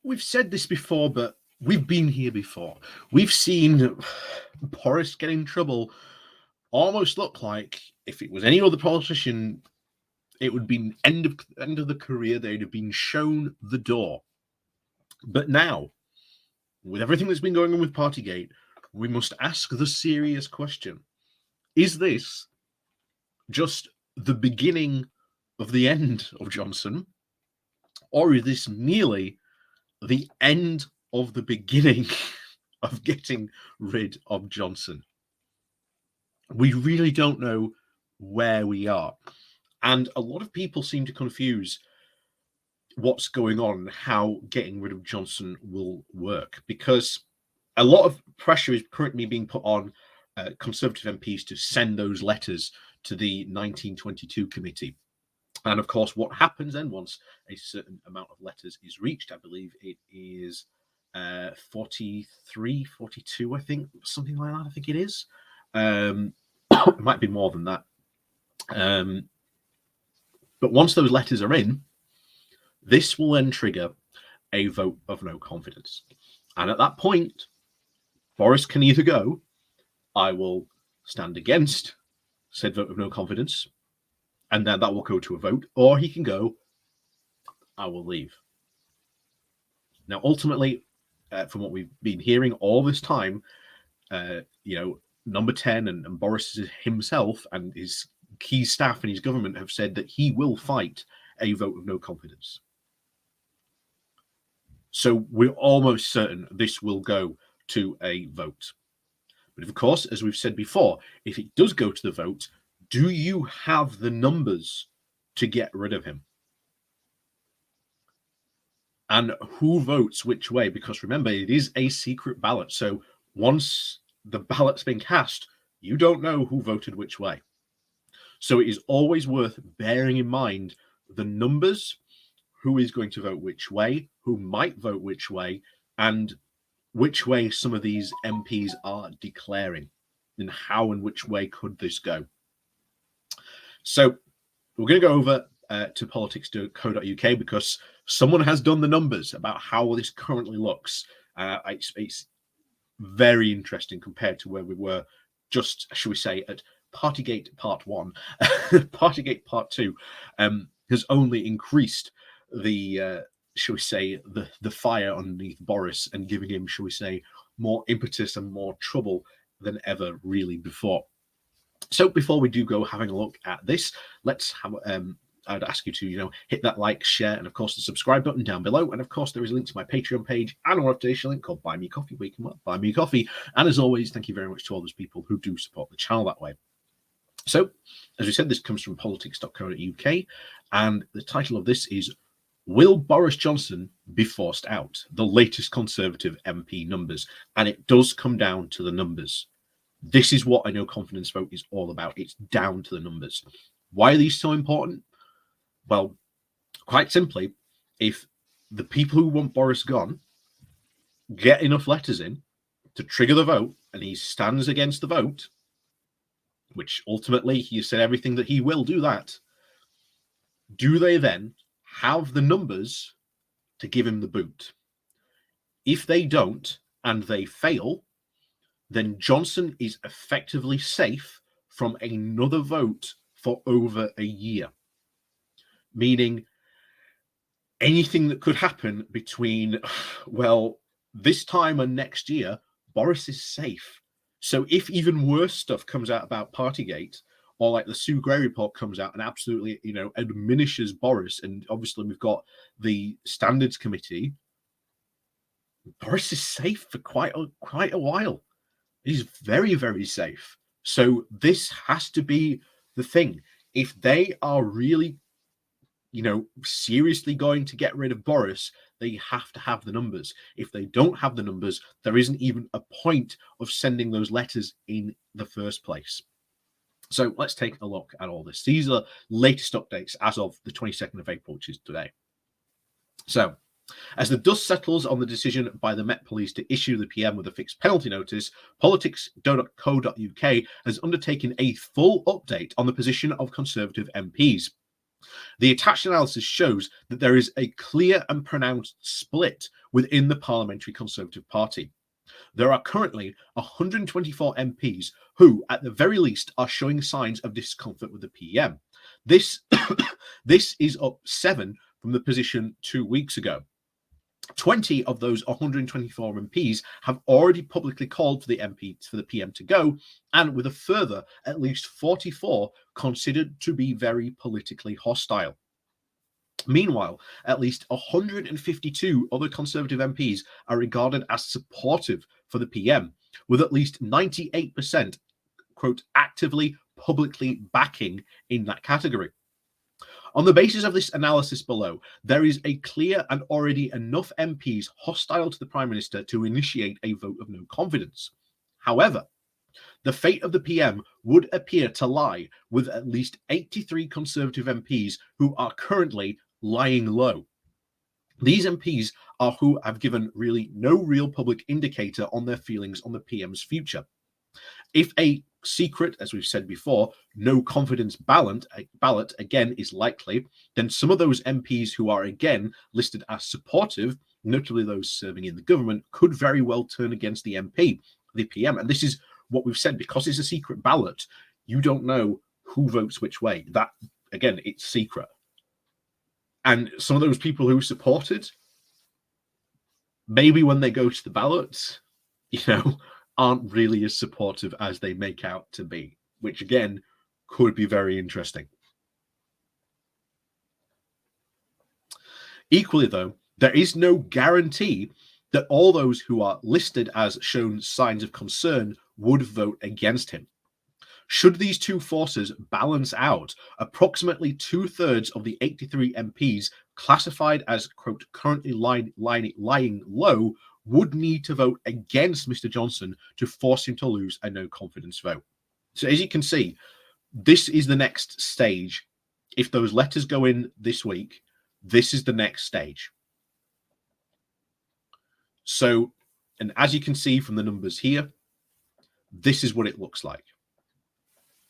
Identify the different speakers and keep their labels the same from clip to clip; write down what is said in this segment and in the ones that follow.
Speaker 1: we've said this before, but we've been here before. We've seen Boris get in trouble almost look like if it was any other politician, it would be end of the career. They'd have been shown the door. But now, with everything that's been going on with Partygate, we must ask the serious question: is this just the beginning of the end of Johnson, or is this merely the end of the beginning of getting rid of Johnson? We really don't know where we are. And a lot of people seem to confuse what's going on, how getting rid of Johnson will work, because a lot of pressure is currently being put on Conservative MPs to send those letters to the 1922 committee. And of course, what happens then once a certain amount of letters is reached, I believe it is 43, 42, I think, something like that, I think it is. It might be more than that. But once those letters are in, this will then trigger a vote of no confidence. And at that point, Boris can either go, I will stand against said vote of no confidence, and then that will go to a vote, or he can go, I will leave. Now, ultimately, from what we've been hearing all this time, Number 10 and Boris himself and his key staff and his government have said that he will fight a vote of no confidence. So we're almost certain this will go to a vote. But of course, as we've said before, if it does go to the vote, do you have the numbers to get rid of him? And who votes which way? Because remember, it is a secret ballot. So once the ballot's been cast, you don't know who voted which way. So it is always worth bearing in mind the numbers, who is going to vote which way, who might vote which way, and which way some of these MPs are declaring, and how and which way could this go. So we're going to go over to politics.co.uk because someone has done the numbers about how this currently looks. It's very interesting compared to where we were just, shall we say, at Partygate Part 1. Partygate Part 2 has only increased the, shall we say, the fire underneath Boris and giving him, shall we say, more impetus and more trouble than ever really before. So before we do go having a look at this, let's have I'd ask you to, hit that like, share, and of course the subscribe button down below. And of course, there is a link to my Patreon page and a notification link called Buy Me Coffee, where you can buy me a coffee. And as always, thank you very much to all those people who do support the channel that way. So, as we said, this comes from politics.co.uk, and the title of this is Will Boris Johnson be forced out? The latest Conservative MP numbers. And it does come down to the numbers. This is what a no confidence vote is all about. It's down to the numbers. Why are these so important? Well, quite simply, if the people who want Boris gone get enough letters in to trigger the vote and he stands against the vote, which ultimately he said everything that he will do that, do they then have the numbers to give him the boot? If they don't and they fail, then Johnson is effectively safe from another vote for over a year. Meaning anything that could happen between, well, this time and next year, Boris is safe. So if even worse stuff comes out about Partygate, or like the Sue Gray report comes out and absolutely, admonishes Boris, and obviously we've got the Standards Committee, Boris is safe for quite a while. He's very, very safe. So this has to be the thing. If they are really seriously going to get rid of Boris, they have to have the numbers. If they don't have the numbers, there isn't even a point of sending those letters in the first place. So let's take a look at all this. These are latest updates as of the 22nd of April, which is today. So, as the dust settles on the decision by the Met Police to issue the PM with a fixed penalty notice, politics.co.uk has undertaken a full update on the position of Conservative MPs. The attached analysis shows that there is a clear and pronounced split within the Parliamentary Conservative Party. There are currently 124 MPs who, at the very least, are showing signs of discomfort with the PM. This, this is up 7 from the position 2 weeks ago. 20 of those 124 MPs have already publicly called for the PM to go, and with a further at least 44 considered to be very politically hostile. Meanwhile, at least 152 other Conservative MPs are regarded as supportive for the PM, with at least 98%, quote, actively, publicly backing in that category. On the basis of this analysis below, there is a clear and already enough MPs hostile to the Prime Minister to initiate a vote of no confidence. However, the fate of the PM would appear to lie with at least 83 Conservative MPs who are currently lying low. These MPs are who have given really no real public indicator on their feelings on the PM's future. If a secret, as we've said before, no confidence ballot again is likely, then some of those MPs who are again listed as supportive, notably those serving in the government, could very well turn against the PM. And this is what we've said, because it's a secret ballot, you don't know who votes which way. That, again, it's secret. And some of those people who supported, maybe when they go to the ballot, aren't really as supportive as they make out to be, which again could be very interesting. Equally, though, there is no guarantee that all those who are listed as shown signs of concern would vote against him. Should these two forces balance out, approximately 2/3 of the 83 MPs classified as, quote, currently lying low would need to vote against Mr. Johnson to force him to lose a no confidence vote. So as you can see, this is the next stage. If those letters go in this week, this is the next stage. So, and as you can see from the numbers here, this is what it looks like.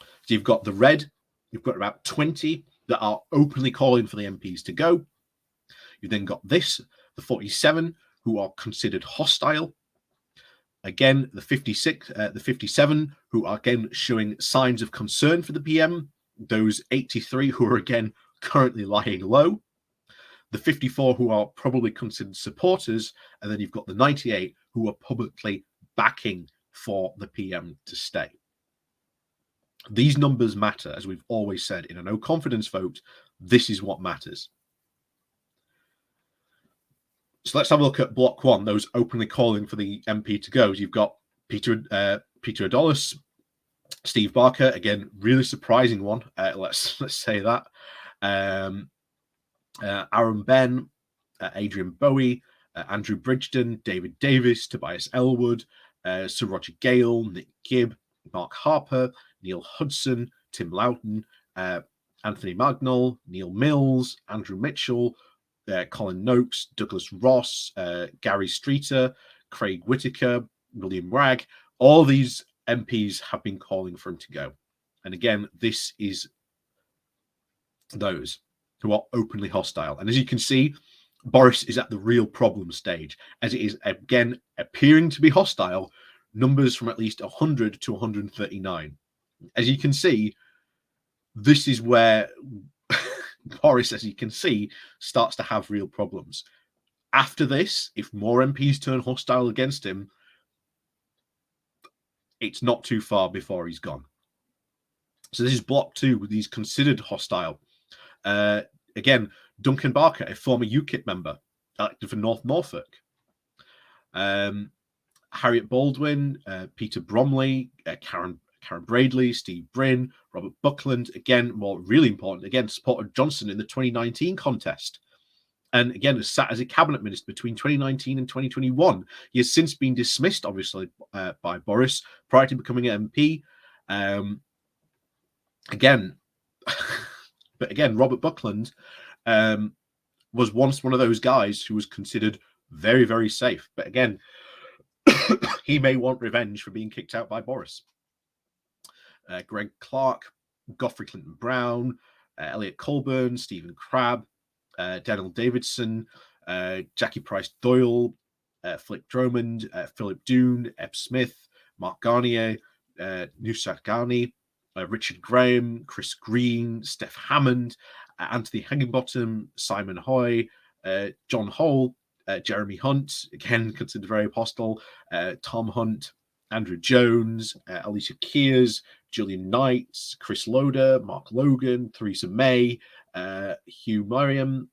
Speaker 1: So you've got the red, you've got about 20 that are openly calling for the MPs to go. You've then got this, the 47 who are considered hostile. Again, the 57 who are again showing signs of concern for the PM. Those 83 who are again currently lying low. The 54 who are probably considered supporters, and then you've got the 98 who are publicly backing for the PM to stay. These numbers matter, as we've always said. In a no confidence vote, this is what matters. So let's have a look at block one, those openly calling for the MP to go. You've got Peter Adolis, Steve Barker, again, really surprising one. Let's say that. Aaron Benn, Adrian Bowie, Andrew Bridgen, David Davis, Tobias Elwood, Sir Roger Gale, Nick Gibb, Mark Harper, Neil Hudson, Tim Loughton, Anthony Magnol, Neil Mills, Andrew Mitchell, Colin Noakes, Douglas Ross, Gary Streeter, Craig Whitaker, William Wragg. All these MPs have been calling for him to go. And again, this is those who are openly hostile. And as you can see, Boris is at the real problem stage, as it is again appearing to be hostile, numbers from at least 100 to 139. As you can see, this is where Boris, as you can see, starts to have real problems. After this, if more MPs turn hostile against him, it's not too far before he's gone. So this is block two with these considered hostile. Again, Duncan Barker, a former UKIP member, elected for North Norfolk. Harriet Baldwin, Peter Bromley, Karen Bradley, Steve Bryn, Robert Buckland, again, more really important, again, supported Johnson in the 2019 contest. And again, has sat as a cabinet minister between 2019 and 2021. He has since been dismissed, obviously, by Boris prior to becoming an MP. But again, Robert Buckland was once one of those guys who was considered very, very safe. But again, he may want revenge for being kicked out by Boris. Greg Clark, Godfrey Clinton Brown, Elliot Colburn, Stephen Crabb, Daniel Davidson, Jackie Price Doyle, Flick Drummond, Philip Doon, Eb Smith, Mark Garnier, Nusrat Ghani, Richard Graham, Chris Green, Steph Hammond, Anthony Higginbottom, Simon Hoy, John Hole, Jeremy Hunt, again considered very hostile, Tom Hunt, Andrew Jones, Alicia Kears, Julian Knight, Chris Loder, Mark Logan, Theresa May, Hugh Merriam,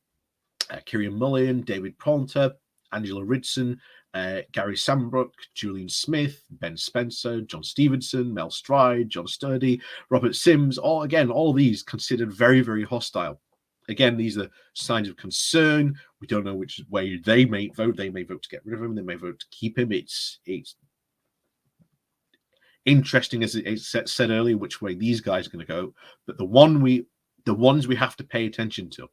Speaker 1: Kieran Mullion, David Pronter, Angela Ridson, Gary Sambrook, Julian Smith, Ben Spencer, John Stevenson, Mel Stride, John Sturdy, Robert Sims, all of these considered very, very hostile. Again, these are signs of concern. We don't know which way they may vote. They may vote to get rid of him. They may vote to keep him. It's interesting, as it said earlier, which way these guys are going to go. But the ones we have to pay attention to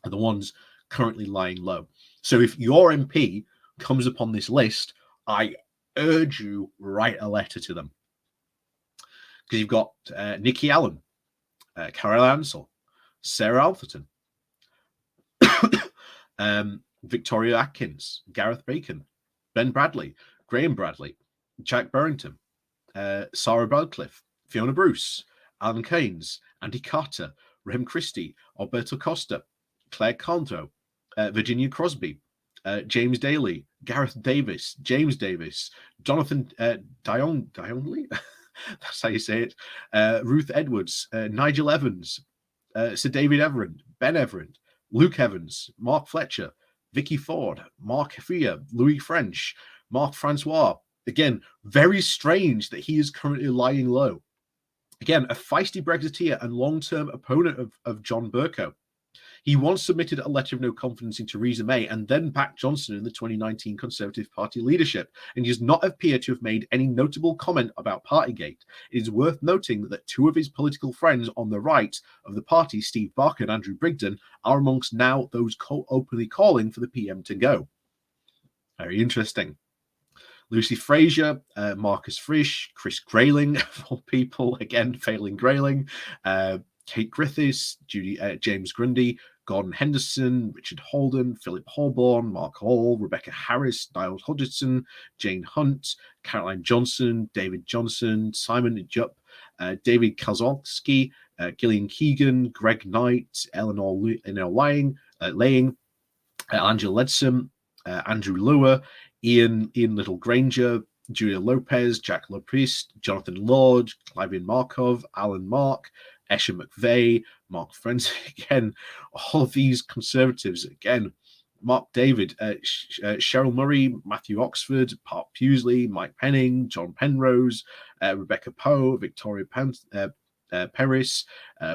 Speaker 1: are the ones currently lying low. So if your MP comes upon this list, I urge you, write a letter to them. Because you've got Nikki Allen, Carol Ansell, Sarah Alferton, Victoria Atkins, Gareth Bacon, Ben Bradley, Graham Bradley, Jack Burrington, Sarah Radcliffe, Fiona Bruce, Alan Keynes, Andy Carter, Raheem Christie, Alberto Costa, Claire Condro, Virginia Crosby, James Daly, Gareth Davis, James Davis, Jonathan Dionley, that's how you say it, Ruth Edwards, Nigel Evans, Sir David Everett, Ben Everett, Luke Evans, Mark Fletcher, Vicky Ford, Mark Hefia, Louis French, Mark Francois. Again, very strange that he is currently lying low. Again, a feisty Brexiteer and long-term opponent of John Bercow. He once submitted a letter of no confidence in Theresa May and then backed Johnson in the 2019 Conservative Party leadership, and he does not appear to have made any notable comment about Partygate. It is worth noting that two of his political friends on the right of the party, Steve Barker and Andrew Brigden, are amongst now those openly calling for the PM to go. Very interesting. Lucy Fraser, Marcus Frisch, Chris Grayling, of all people, again, failing Grayling, Kate Griffiths, James Grundy, Gordon Henderson, Richard Holden, Philip Holborn, Mark Hall, Rebecca Harris, Niall Hodgson, Jane Hunt, Caroline Johnson, David Johnson, Simon Jupp, David Kazolski, Gillian Keegan, Greg Knight, Eleanor Laying, Angela Leadsom, Andrew Lure, Ian Little Granger, Julia Lopez, Jack Loprist, Jonathan Lord, Clivian Markov, Alan Mark, Esha McVeigh, Mark Frenzy, again, all of these conservatives, again, Mark David, Cheryl Murray, Matthew Oxford, Park Pewsley, Mike Penning, John Penrose, Rebecca Poe, Victoria Peris,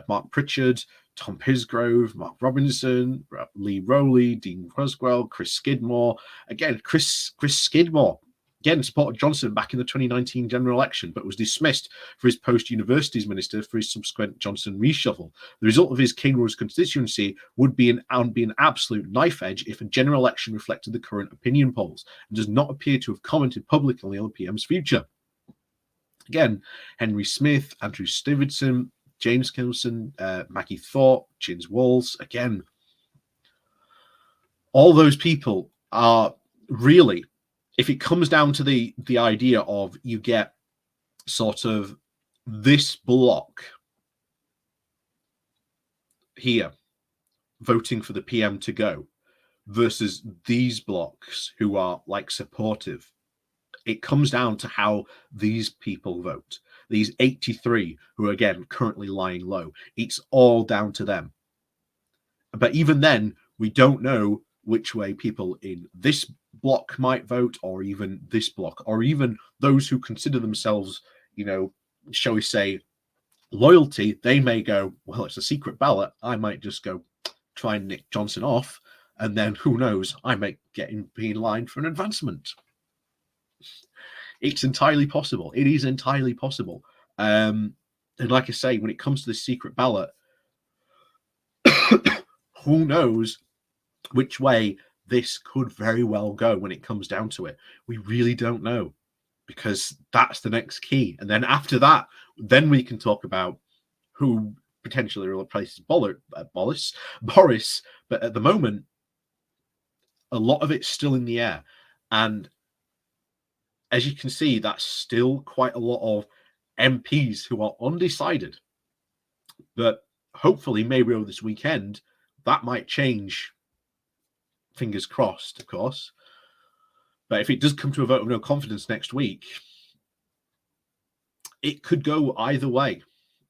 Speaker 1: Mark Pritchard, Tom Pisgrove, Mark Robinson, Lee Rowley, Dean Croswell, Chris Skidmore. Again, Chris Skidmore, again, supported Johnson back in the 2019 general election, but was dismissed for his post-universities minister for his subsequent Johnson reshuffle. The result of his Kinross constituency would be an absolute knife edge if a general election reflected the current opinion polls, and does not appear to have commented publicly on the PM's future. Again, Henry Smith, Andrew Stevenson, James Kilson, Maggie Thorpe, Jins Walls. Again, all those people are really, if it comes down to the idea of you get sort of this block here voting for the PM to go versus these blocks who are like supportive, it comes down to how these people vote. These 83 who are, again, currently lying low. It's all down to them. But even then, we don't know which way people in this block might vote, or even this block, or even those who consider themselves, shall we say, loyalty. They may go, well, it's a secret ballot. I might just go try and nick Johnson off. And then who knows, I might be in line for an advancement. It's entirely possible. It is entirely possible. And like I say, when it comes to the secret ballot, who knows which way this could very well go when it comes down to it. We really don't know, because that's the next key. And then after that, then we can talk about who potentially replaces Boris. But at the moment, a lot of it's still in the air. And as you can see, that's still quite a lot of MPs who are undecided. But hopefully, maybe over this weekend, that might change. Fingers crossed, of course. But if it does come to a vote of no confidence next week, it could go either way.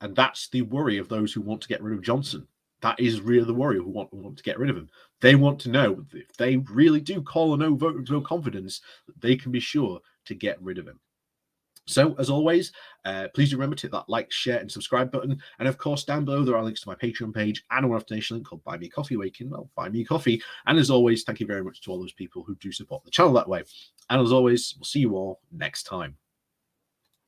Speaker 1: And that's the worry of those who want to get rid of Johnson. That is really the worry who want to get rid of him. They want to know if they really do call a no vote of no confidence, that they can be sure to get rid of him. So, as always, please do remember to hit that like, share, and subscribe button. And of course, down below, there are links to my Patreon page and a one-off donation link called Buy Me a Coffee, where you can, well, buy me a coffee. And as always, thank you very much to all those people who do support the channel that way. And as always, we'll see you all next time.